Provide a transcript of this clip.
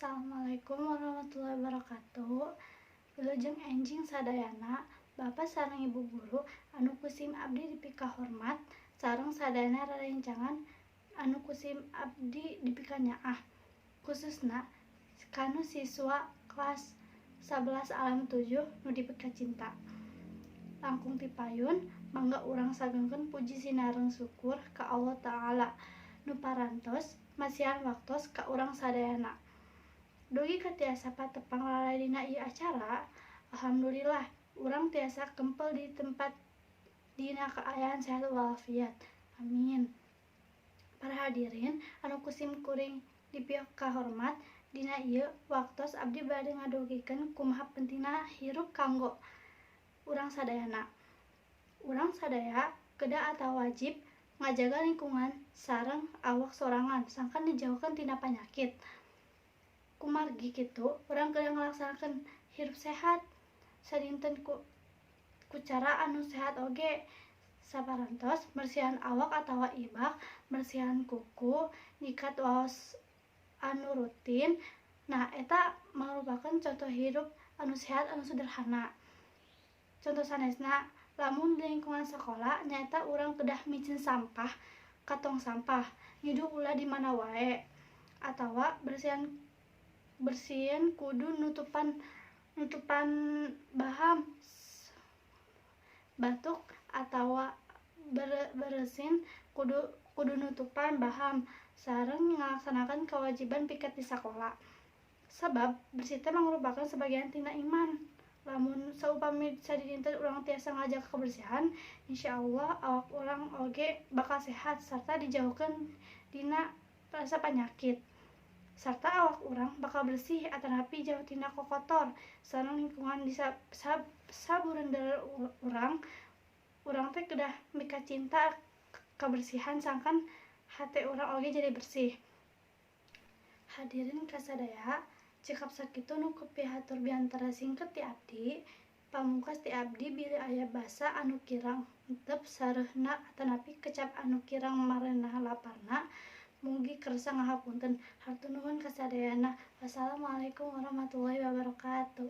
Assalamualaikum warahmatullahi wabarakatuh. Wilujeng enjing sadayana, Bapak sareng Ibu guru anu kusim abdi dipika hormat sareng sadayana rerencangan anu kusim abdi dipika nyaah. Khususna kanu siswa kelas 11 alam 7 nu dipika cinta. Langkung tipayun mangga urang sagengkeun puji sinareng syukur ka Allah Ta'ala nu parantos masihan waktos ka urang sadayana. Dugi ka tiasa patepang lalai dina ieu acara, alhamdulillah urang tiasa kempel di tempat dina kaayaan sehat walafiat. Amin. Para hadirin anu kusim kuring dipika hormat, dina ieu waktos abdi bade ngadugikeun kumaha pentingna hirup kanggo urang sadayana. Urang sadaya kedah atau wajib ngajaga lingkungan sareng awak sorangan sangkan dijauhkeun tina panyakit. Kumargi kitu urang kedah ngalaksanakeun hirup sehat sadinten ku cara anu sehat oge, saparantos bersihan awak atawa ibak, bersihan kuku, nyikat waos anu rutin. Nah, eta merupakan contoh hirup anu sehat anu sederhana. Contoh sanesna, lamun di lingkungan sekolah nyaeta urang kedah micin sampah ka tong sampah, ngidu ulah di mana wae, atawa bersihin kudu nutupan baham batuk atawa beresin kudu nutupan baham sareng ngalaksanakeun kewajiban piket di sakola. Sabab bersih teh mangrupakeun sebagian tina iman. Lamun saupami sadinten urang tiasa ngajaga kebersihan, insyaallah awak urang oge bakal sehat sarta dijauhkeun dina rasa panyakit. Sarta awak urang bakal bersih atanapi jauh tina kokotor sareng lingkungan di sabureundeureuh urang teh kedah mika cinta kebersihan sangkan hate urang oge jadi bersih. Hadirin kasadaya, cekap sakitu nu pihatur biantara singket ti abdi. Pamungkas ti abdi bili aya basa anu kirang euteup sareuhna atanapi kecap anu kirang marenah laparna, mugi kersa ngahapunten. Hatur nuhun kasadayana. Wassalamualaikum warahmatullahi wabarakatuh.